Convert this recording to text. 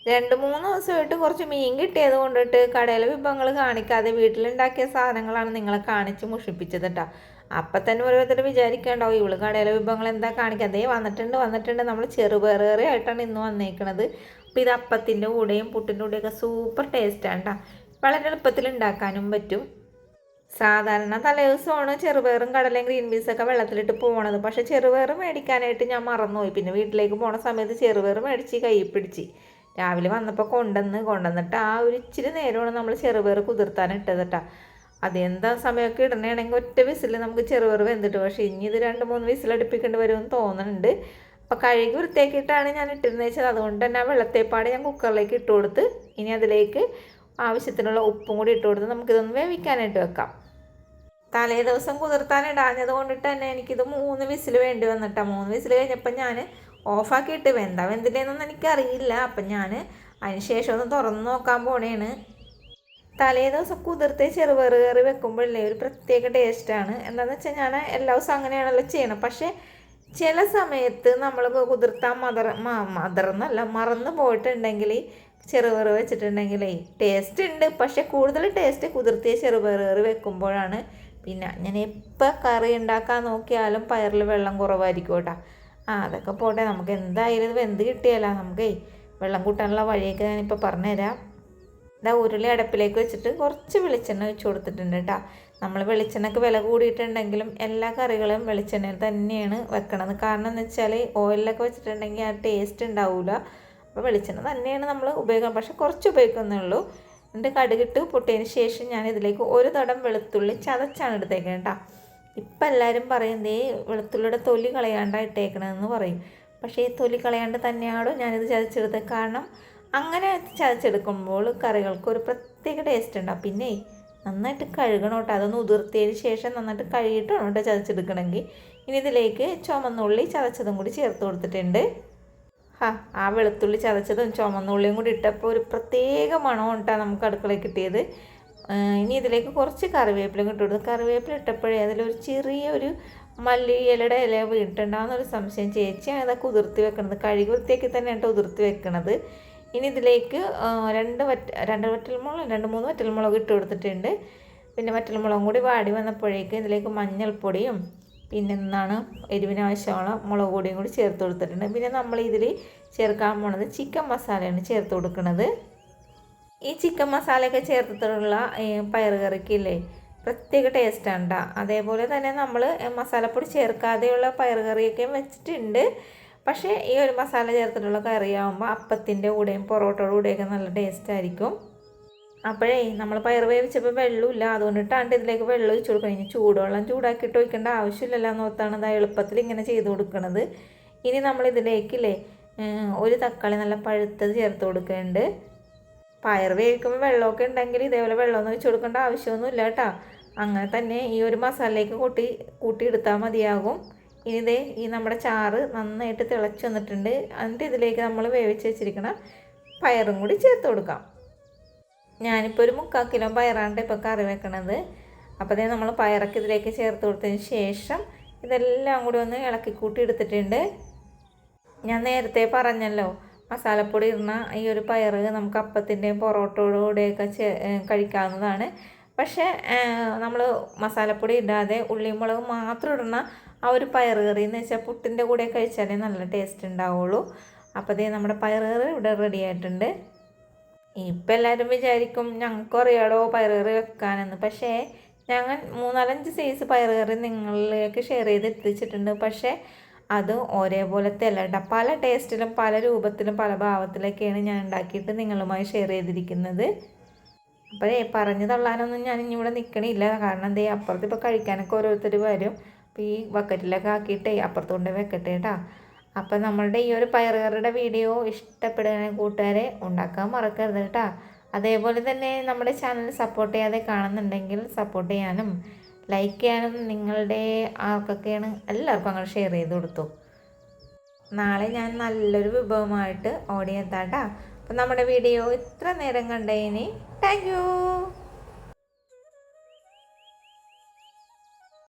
2-3 ദിവസമായിട്ട് കുറച്ച് മീൻ കിട്ടിയത് കൊണ്ടിട്ട് കടയിലെ വിഭവങ്ങൾ കാണിക്കാതെ വീട്ടിലുണ്ടാക്കിയ സാധനങ്ങളാണ് നിങ്ങളെ കാണിച്ച് മുഷിപ്പിച്ചത് കേട്ടോ. അപ്പം തന്നെ ഓരോരുത്തർ വിചാരിക്കേണ്ടാവും ഇവള് കടയിലെ വിഭവങ്ങൾ എന്താ കാണിക്കുക. അതേ വന്നിട്ടുണ്ട് നമ്മൾ ചെറുപയറേറി ആയിട്ടാണ് ഇന്ന് വന്നേക്കണത്. അപ്പോൾ ഇത് അപ്പത്തിൻ്റെ കൂടെയും പുട്ടിൻ്റെ കൂടെയൊക്കെ സൂപ്പർ ടേസ്റ്റാണ് കേട്ടോ. വളരെ എളുപ്പത്തിൽ ഉണ്ടാക്കാനും പറ്റും. സാധാരണ തലേദിവസമാണ് ചെറുപയറും കടലയും ഗ്രീൻ പീസൊക്കെ വെള്ളത്തിലിട്ട് പോണത്. പക്ഷേ ചെറുപയർ മേടിക്കാനായിട്ട് ഞാൻ മറന്നുപോയി. പിന്നെ വീട്ടിലേക്ക് പോണ സമയത്ത് ചെറുപയർ മേടിച്ച് കയ്യിൽ പിടിച്ച് രാവിലെ വന്നപ്പോൾ കൊണ്ടുവന്നിട്ട് ആ ഒരു ഇച്ചിരി നേരമാണ് നമ്മൾ ചെറുപയർ കുതിർത്താൻ ഇട്ടത് കേട്ടോ. അതെന്താ സമയമൊക്കെ ഇടണമെങ്കിൽ ഒറ്റ വിസിൽ നമുക്ക് ചെറുപയർ വെന്തിട്ട്. പക്ഷേ ഇനി ഇത് 2-3 വിസിൽ അടുപ്പിക്കേണ്ടി വരുമെന്ന് തോന്നുന്നുണ്ട്. അപ്പോൾ കഴുകി വൃത്തിയാക്കിയിട്ടാണ് ഞാൻ ഇട്ടിരുന്നത് വെച്ചത്. അതുകൊണ്ട് തന്നെ ആ വെള്ളത്തേപ്പാട് ഞാൻ കുക്കറിലേക്ക് ഇട്ട് കൊടുത്ത് ഇനി അതിലേക്ക് ആവശ്യത്തിനുള്ള ഉപ്പും കൂടി ഇട്ട് കൊടുത്ത് നമുക്കിതൊന്ന് വേവിക്കാനായിട്ട് വെക്കാം. തലേ ദിവസം കുതിർത്താനിടാഞ്ഞത് കൊണ്ടിട്ട് തന്നെ എനിക്കിത് 3 വിസിൽ വേണ്ടി വന്നിട്ടാണ്. 3 വിസിൽ കഴിഞ്ഞപ്പോൾ ഞാൻ ഓഫാക്കിയിട്ട് വെന്തില്ലേന്നൊന്നും എനിക്കറിയില്ല. അപ്പം ഞാൻ അതിന് ശേഷം ഒന്ന് തുറന്ന് നോക്കാൻ പോണേണ്. തലേ ദിവസം കുതിർത്ത് ചെറുപയർ കറി വെക്കുമ്പോഴല്ലേ ഒരു പ്രത്യേക ടേസ്റ്റാണ്. എന്താണെന്ന് വെച്ചാൽ ഞാൻ എല്ലാ ദിവസവും അങ്ങനെയാണല്ലോ ചെയ്യണം. പക്ഷേ ചില സമയത്ത് നമ്മൾ കുതിർത്താൻ മറന്നു പോയിട്ടുണ്ടെങ്കിൽ ചെറുപയർ വെച്ചിട്ടുണ്ടെങ്കിൽ ടേസ്റ്റ് ഉണ്ട്. പക്ഷേ കൂടുതൽ ടേസ്റ്റ് കുതിർത്തിയ ചെറുപയർ കറി വെക്കുമ്പോഴാണ്. പിന്നെ ഞാൻ എപ്പോൾ കറി ഉണ്ടാക്കാൻ നോക്കിയാലും പയറിൽ വെള്ളം കുറവായിരിക്കും കേട്ടോ. അതൊക്കെ പോട്ടെ, നമുക്ക് എന്തായാലും വെന്ത് കിട്ടിയല്ല. നമുക്കേ വെള്ളം കൂട്ടാനുള്ള വഴിയൊക്കെ ഞാനിപ്പോൾ പറഞ്ഞുതരാം. ഇതാ ഉരുളി അടുപ്പിലേക്ക് വെച്ചിട്ട് കുറച്ച് വെളിച്ചെണ്ണ ഒഴിച്ച് കൊടുത്തിട്ടുണ്ട് കേട്ടോ. നമ്മൾ വെളിച്ചെണ്ണയ്ക്ക് വില കൂടിയിട്ടുണ്ടെങ്കിലും എല്ലാ കറികളും വെളിച്ചെണ്ണയിൽ തന്നെയാണ് വെക്കണത്. കാരണം എന്ന് വെച്ചാൽ ഓയിലൊക്കെ വെച്ചിട്ടുണ്ടെങ്കിൽ ആ ടേസ്റ്റ് ഉണ്ടാവില്ല. അപ്പോൾ വെളിച്ചെണ്ണ തന്നെയാണ് നമ്മൾ ഉപയോഗിക്കുന്നത്. പക്ഷെ കുറച്ച് ഉപയോഗിക്കുന്നേ ഉള്ളൂ. എന്നിട്ട് കടുകിട്ട് പൊട്ടിയതിന് ശേഷം ഞാൻ ഇതിലേക്ക് ഒരു തടം വെളുത്തുള്ളി ചതച്ചാണ് എടുത്തേക്കുന്നത് കേട്ടോ. ഇപ്പം എല്ലാവരും പറയുന്നേ വെളുത്തുള്ളിയുടെ തൊലി കളയാണ്ടാണ് ഇട്ടേക്കണമെന്ന് പറയും. പക്ഷേ ഈ തൊലി കളയാണ്ട് തന്നെയാണോ ഞാനിത് ചതച്ചെടുത്തത്. കാരണം അങ്ങനെ ചതച്ചെടുക്കുമ്പോൾ കറികൾക്ക് ഒരു പ്രത്യേക ടേസ്റ്റ് ഉണ്ടാവും. പിന്നെ നന്നായിട്ട് കഴുകണം കേട്ടോ. അതൊന്ന് ഉതിർത്തിയതിന് ശേഷം നന്നായിട്ട് കഴുകിയിട്ടാണ് കേട്ടോ ചതച്ചെടുക്കണമെങ്കിൽ. ഇനി ഇതിലേക്ക് ചുമന്നുള്ളി ചതച്ചതും കൂടി ചേർത്ത് കൊടുത്തിട്ടുണ്ട്. ആ വെളുത്തുള്ളി ചതച്ചതും ചുമന്നുള്ളിയും കൂടി ഇട്ടപ്പോൾ ഒരു പ്രത്യേക മണമാണ് കേട്ടോ നമുക്ക് അടുക്കളയിൽ കിട്ടിയത്. ഇനി ഇതിലേക്ക് കുറച്ച് കറിവേപ്പിലയും ഇട്ട് കൊടുത്തു. കറിവേപ്പില ഇട്ടപ്പോഴേ അതിലൊരു ചെറിയൊരു മല്ലിയിലയുടെ ഇല വീണിട്ടുണ്ടാകുന്നൊരു സംശയം. ചേച്ചിയാണ് അതൊക്കെ ഉതിർത്തി വെക്കണത്. കഴുകി വൃത്തിയാക്കി തന്നെയാണ് കേട്ടോ ഉതിർത്തി വെക്കണത്. ഇനി ഇതിലേക്ക് 2 വറ്റൽമുളക് ഇട്ട് കൊടുത്തിട്ടുണ്ട്. പിന്നെ വറ്റൽമുളകും കൂടി വാടി വന്നപ്പോഴേക്ക് ഇതിലേക്ക് മഞ്ഞൾപ്പൊടിയും പിന്നെ എരിവിനാവശ്യമുള്ള മുളക് പൊടിയും കൂടി ചേർത്ത് കൊടുത്തിട്ടുണ്ട്. പിന്നെ നമ്മൾ ഇതിൽ ചേർക്കാൻ പോണത് ചിക്കൻ മസാലയാണ് ചേർത്ത് കൊടുക്കുന്നത്. ഈ ചിക്കൻ മസാലയൊക്കെ ചേർത്തിട്ടുള്ള പയർ കറിക്കില്ലേ പ്രത്യേക ടേസ്റ്റാണ് കേട്ടോ. അതേപോലെ തന്നെ നമ്മൾ മസാലപ്പൊടി ചേർക്കാതെയുള്ള പയർ കറിയൊക്കെ വെച്ചിട്ടുണ്ട്. പക്ഷേ ഈ ഒരു മസാല ചേർത്തിട്ടുള്ള കറിയാകുമ്പോൾ അപ്പത്തിൻ്റെ കൂടെയും പൊറോട്ടയുടെ കൂടെയൊക്കെ നല്ല ടേസ്റ്റ് ആയിരിക്കും. അപ്പോഴേ നമ്മൾ പയർ വേവിച്ചപ്പോൾ വെള്ളമില്ല, അതുകൊണ്ടിട്ടാണ്ട് ഇതിലേക്ക് വെള്ളം ഒഴിച്ച് കൊടുക്കണം. ഇനി ചൂടുവെള്ളം ചൂടാക്കിയിട്ട് ഒഴിക്കേണ്ട ആവശ്യമില്ലല്ലോ എന്നോർത്താണ് അത് എളുപ്പത്തിൽ ഇങ്ങനെ ചെയ്ത് കൊടുക്കുന്നത്. ഇനി നമ്മളിതിലേക്കില്ലേ ഒരു തക്കാളി നല്ല പഴുത്തത് ചേർത്ത് കൊടുക്കുന്നുണ്ട്. പയർ വേവിക്കുമ്പോൾ വെള്ളമൊക്കെ ഉണ്ടെങ്കിൽ ഇതേപോലെ വെള്ളമൊന്നും ഒഴിച്ച് കൊടുക്കേണ്ട ആവശ്യമൊന്നുമില്ല കേട്ടോ. അങ്ങനെ തന്നെ ഈ ഒരു മസാലയ്ക്ക് കൂട്ടിയെടുത്താൽ മതിയാകും. ഇനി ഈ നമ്മുടെ ചാറ് നന്നായിട്ട് തിളച്ച് വന്നിട്ടുണ്ട്. എന്നിട്ട് ഇതിലേക്ക് നമ്മൾ വേവിച്ച് വെച്ചിരിക്കണം പയറും കൂടി ചേർത്ത് കൊടുക്കാം. ഞാനിപ്പോൾ ഒരു 3/4 കിലോ പയറാണ് ഇപ്പോൾ കറി വെക്കണത്. അപ്പോൾ നമ്മൾ പയറൊക്കെ ഇതിലേക്ക് ചേർത്ത് കൊടുത്തതിന് ശേഷം ഇതെല്ലാം കൂടി ഒന്ന് ഇളക്കി കൂട്ടി എടുത്തിട്ടുണ്ട്. ഞാൻ നേരത്തെ പറഞ്ഞല്ലോ മസാലപ്പൊടി ഇടുന്ന ഈ ഒരു പയർ നമുക്ക് അപ്പത്തിൻ്റെയും പൊറോട്ടയുടെ കൂടെയൊക്കെ കഴിക്കാവുന്നതാണ്. പക്ഷേ നമ്മൾ മസാലപ്പൊടി ഇടാതെ ഉള്ളിയും മുളകും മാത്രം ഇടുന്ന ആ ഒരു പയർ കറി എന്ന് വെച്ചാൽ പുട്ടിൻ്റെ കൂടെ കഴിച്ചാലേ നല്ല ടേസ്റ്റ് ഉണ്ടാവുള്ളൂ. അപ്പോൾ നമ്മുടെ പയർ കറി ഇവിടെ റെഡി ആയിട്ടുണ്ട്. ഇപ്പം എല്ലാവരും വിചാരിക്കും ഞങ്ങൾക്ക് അറിയാടോ പയർ കറി വെക്കാനെന്ന്. പക്ഷേ ഞങ്ങൾ 3-4-5 സൈസ് പയർ കറി നിങ്ങളിലേക്ക് ഷെയർ ചെയ്ത് എത്തിച്ചിട്ടുണ്ട്. പക്ഷേ അത് ഒരേപോലത്തെ അല്ല കേട്ടോ. പല ടേസ്റ്റിലും പല രൂപത്തിലും പല ഭാവത്തിലൊക്കെയാണ് ഞാൻ ഉണ്ടാക്കിയിട്ട് നിങ്ങളുമായി ഷെയർ ചെയ്തിരിക്കുന്നത്. അപ്പോൾ പറഞ്ഞു തള്ളാനൊന്നും ഞാൻ ഇനിയിവിടെ നിൽക്കണില്ല. കാരണം അപ്പുറത്ത് ഇപ്പോൾ കഴിക്കാനൊക്കെ ഓരോരുത്തർ വരും. അപ്പോൾ ഈ ബക്കറ്റിലൊക്കെ ആക്കിയിട്ടേ അപ്പുറത്ത് കൊണ്ട് വെക്കട്ടെ കേട്ടോ. അപ്പോൾ നമ്മളുടെ ഈ ഒരു പയർ കറിയുടെ വീഡിയോ ഇഷ്ടപ്പെടുന്ന കൂട്ടുകാരെ ഉണ്ടാക്കാൻ മറക്കരുത് കേട്ടോ. അതേപോലെ തന്നെ നമ്മുടെ ചാനൽ സപ്പോർട്ട് ചെയ്യാതെ കാണുന്നുണ്ടെങ്കിൽ സപ്പോർട്ട് ചെയ്യാനും ലൈക്ക് ചെയ്യാനും നിങ്ങളുടെ ആർക്കൊക്കെയാണ് എല്ലാവർക്കും അങ്ങനെ ഷെയർ ചെയ്ത് കൊടുത്തു. നാളെ ഞാൻ നല്ലൊരു വിഭവമായിട്ട് ഓടിയെത്താം കേട്ടോ. അപ്പോൾ നമ്മുടെ വീഡിയോ ഇത്ര നേരം കണ്ടതിന് താങ്ക് യു.